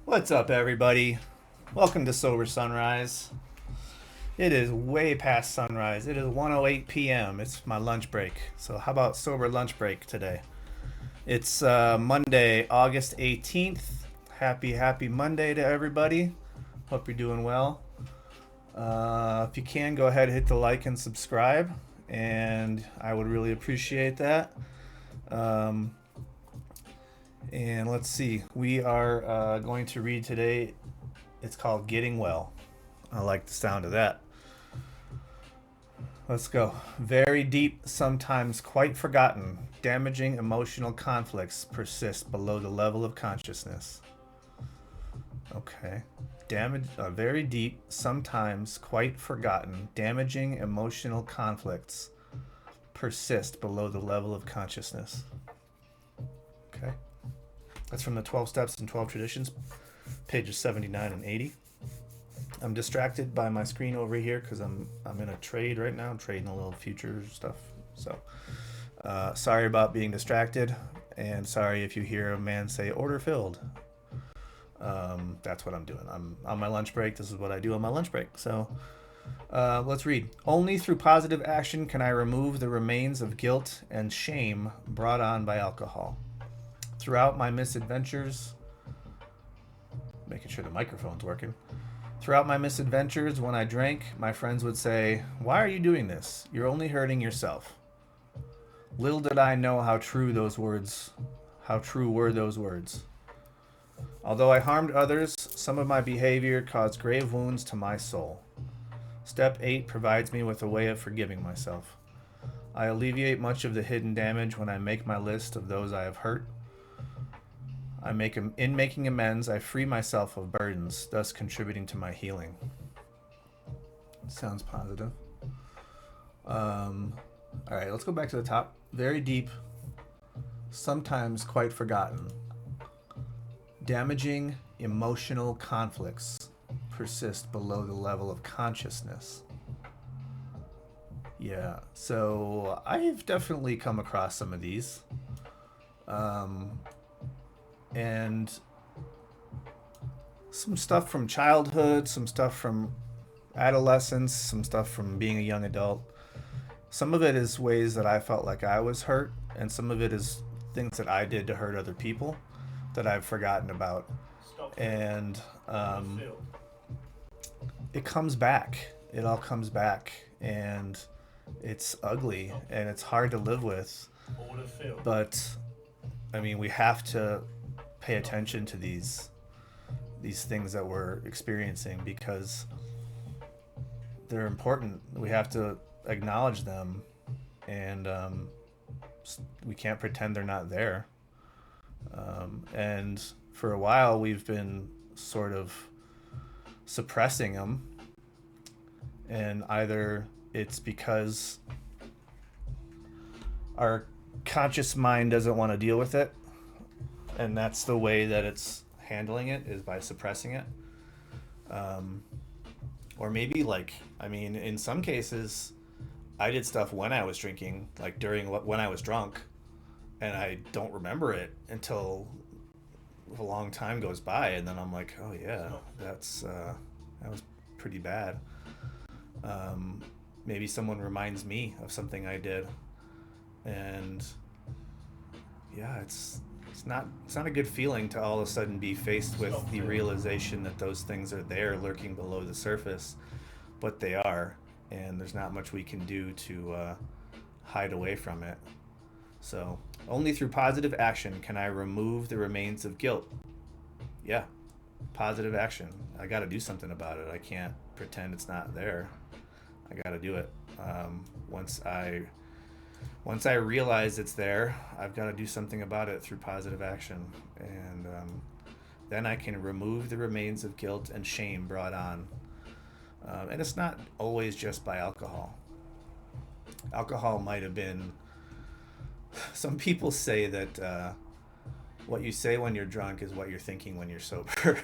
What's up, everybody? Welcome to Sober Sunrise. It is way past sunrise. It is 1:08 p.m. It's my lunch break. So, how about sober lunch break today? It's Monday, August 18th. Happy Monday to everybody. Hope you're doing well. If you can, go ahead, hit the like and subscribe, and I would really appreciate that. Um, and let's see, we are going to read today. It's called Getting Well. I like the sound of that. Let's go. Very deep, sometimes quite forgotten, damaging emotional conflicts persist below the level of consciousness. Okay. Very deep, sometimes quite forgotten, damaging emotional conflicts persist below the level of consciousness. Okay. That's from the 12 Steps and 12 Traditions, pages 79 and 80. I'm distracted by my screen over here because I'm in a trade right now. I'm trading a little future stuff. So sorry about being distracted, and sorry if you hear a man say "order filled." That's what I'm doing. I'm on my lunch break. This is what I do on my lunch break. So let's read. Only through positive action can I remove the remains of guilt and shame brought on by alcohol. Throughout my misadventures, making sure the microphone's working. Throughout my misadventures, when I drank, my friends would say, "Why are you doing this? You're only hurting yourself." Little did I know how true were those words. Although I harmed others, some of my behavior caused grave wounds to my soul. Step 8 provides me with a way of forgiving myself. I alleviate much of the hidden damage when I make my list of those I have hurt. In making amends, I free myself of burdens, thus contributing to my healing. Sounds positive. All right, let's go back to the top. Very deep, sometimes quite forgotten. Damaging emotional conflicts persist below the level of consciousness. Yeah, so I've definitely come across some of these. And some stuff from childhood, some stuff from adolescence, some stuff from being a young adult. Some of it is ways that I felt like I was hurt, and some of it is things that I did to hurt other people that I've forgotten about. And it comes back. It all comes back, and it's ugly, and it's hard to live with. But I mean, we have to pay attention to these things that we're experiencing because they're important. We have to acknowledge them, and we can't pretend they're not there. And for a while, we've been sort of suppressing them, and either it's because our conscious mind doesn't want to deal with it, and that's the way that it's handling it, is by suppressing it. Or maybe, in some cases, I did stuff when I was drinking, like when I was drunk, and I don't remember it until a long time goes by, and then I'm like, oh yeah, that was pretty bad. Maybe someone reminds me of something I did, and yeah, it's not a good feeling to all of a sudden be faced with the realization that those things are there lurking below the surface, but they are, and there's not much we can do to hide away from it. So only through positive action can I remove the remains of guilt. Yeah, positive action. I got to do something about it. I can't pretend it's not there. I got to do it. Once I realize it's there, I've got to do something about it through positive action, and then I can remove the remains of guilt and shame brought on. And it's not always just by alcohol. Alcohol might have been. Some people say that what you say when you're drunk is what you're thinking when you're sober.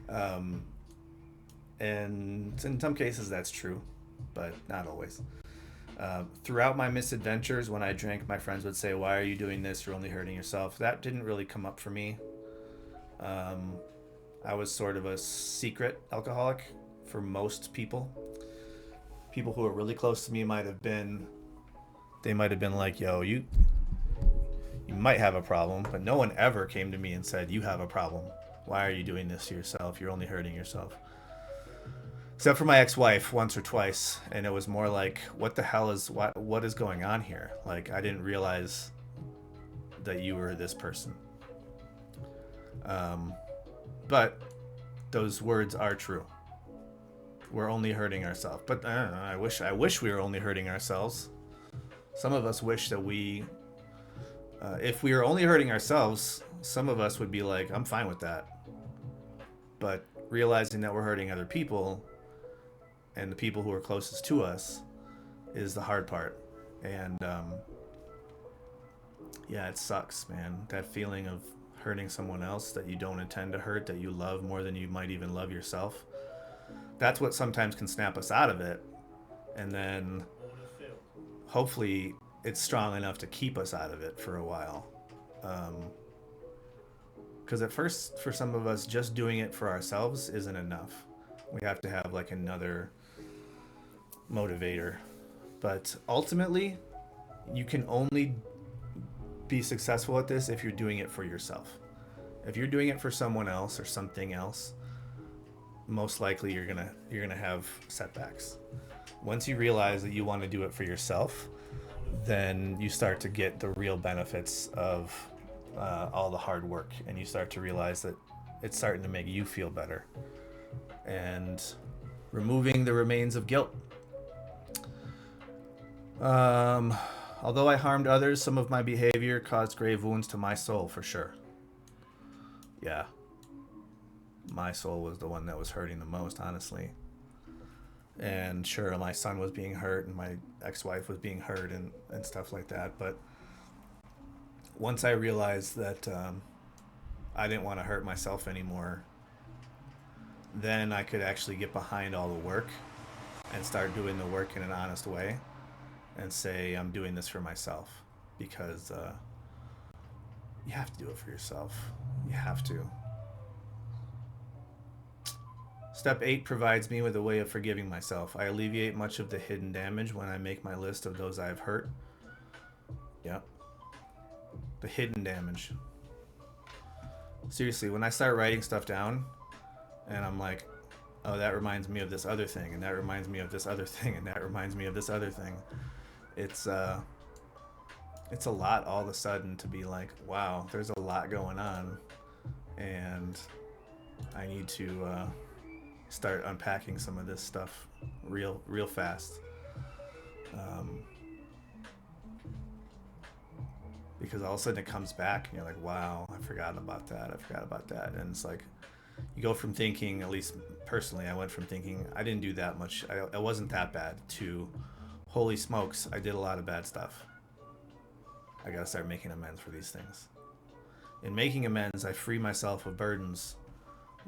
And in some cases that's true, but not always. Throughout my misadventures, when I drank, my friends would say, "Why are you doing this? You're only hurting yourself." That didn't really come up for me. I was sort of a secret alcoholic for most people. People who are really close to me they might have been like, yo, you might have a problem, but no one ever came to me and said, you have a problem. Why are you doing this to yourself? You're only hurting yourself. Except for my ex-wife once or twice, and it was more like, what the hell is, what is going on here? Like, I didn't realize that you were this person. But those words are true. We're only hurting ourselves. But I don't know, I wish we were only hurting ourselves. Some of us wish that if we were only hurting ourselves, some of us would be like, I'm fine with that. But realizing that we're hurting other people and the people who are closest to us is the hard part. And yeah, it sucks, man. That feeling of hurting someone else that you don't intend to hurt, that you love more than you might even love yourself. That's what sometimes can snap us out of it. And then hopefully it's strong enough to keep us out of it for a while. Because at first, for some of us, just doing it for ourselves isn't enough. We have to have like another motivator. But ultimately, you can only be successful at this if you're doing it for yourself. If you're doing it for someone else or something else, most likely you're gonna have setbacks. Once you realize that you want to do it for yourself, then you start to get the real benefits of all the hard work, and you start to realize that it's starting to make you feel better and removing the remains of guilt. Although I harmed others, some of my behavior caused grave wounds to my soul, for sure. Yeah. My soul was the one that was hurting the most, honestly. And sure, my son was being hurt and my ex-wife was being hurt and stuff like that. But once I realized that I didn't want to hurt myself anymore, then I could actually get behind all the work and start doing the work in an honest way and say, I'm doing this for myself. Because you have to do it for yourself. You have to. Step 8 provides me with a way of forgiving myself. I alleviate much of the hidden damage when I make my list of those I have hurt. Yep. The hidden damage. Seriously, when I start writing stuff down and I'm like, oh, that reminds me of this other thing, and that reminds me of this other thing, and that reminds me of this other thing. It's a lot all of a sudden to be like, wow, there's a lot going on, and I need to start unpacking some of this stuff real fast. Because all of a sudden it comes back and you're like, wow, I forgot about that. And it's like, you go from thinking, at least personally, I went from thinking I didn't do that much, I wasn't that bad, to holy smokes, I did a lot of bad stuff. I gotta start making amends for these things. In making amends, I free myself of burdens,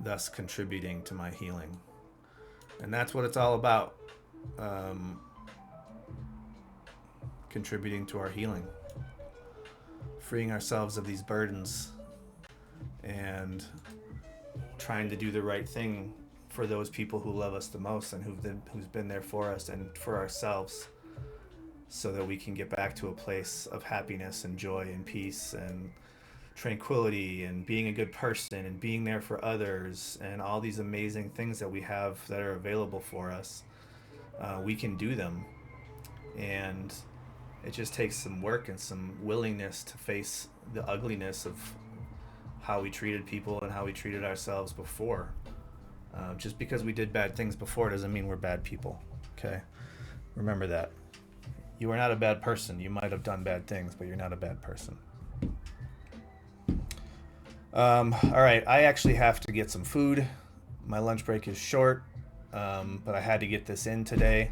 thus contributing to my healing. And that's what it's all about. Contributing to our healing. Freeing ourselves of these burdens and trying to do the right thing for those people who love us the most and who's been there for us and for ourselves, so that we can get back to a place of happiness and joy and peace and tranquility and being a good person and being there for others and all these amazing things that we have that are available for us. We can do them, and it just takes some work and some willingness to face the ugliness of how we treated people and how we treated ourselves before. Just because we did bad things before doesn't mean we're bad people. Okay? Remember that. You are not a bad person. You might have done bad things, but you're not a bad person. All right, I actually have to get some food. My lunch break is short, but I had to get this in today.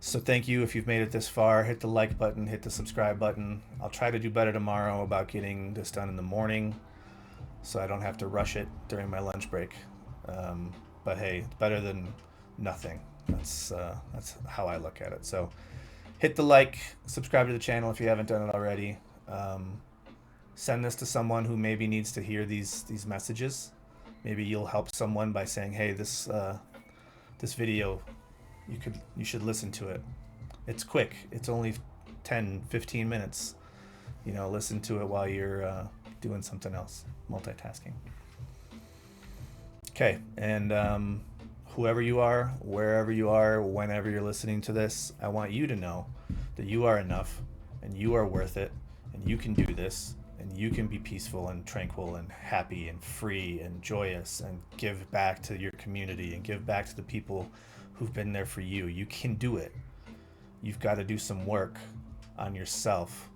So thank you if you've made it this far. Hit the like button, hit the subscribe button. I'll try to do better tomorrow about getting this done in the morning so I don't have to rush it during my lunch break. But hey, it's better than nothing. That's how I look at it. So hit the like, subscribe to the channel if you haven't done it already. Send this to someone who maybe needs to hear these messages. Maybe you'll help someone by saying, "Hey, this video, you should listen to it. It's quick. It's only 10, 15 minutes. Listen to it while you're doing something else, multitasking." Okay, and whoever you are, wherever you are, whenever you're listening to this, I want you to know that you are enough and you are worth it and you can do this and you can be peaceful and tranquil and happy and free and joyous and give back to your community and give back to the people who've been there for you. You can do it. You've got to do some work on yourself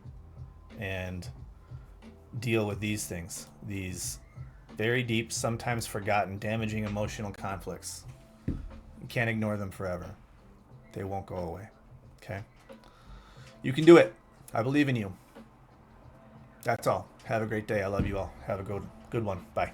and deal with these things, these very deep, sometimes forgotten, damaging emotional conflicts. You can't ignore them forever. They won't go away. Okay? You can do it. I believe in you. That's all. Have a great day. I love you all. Have a good one. Bye.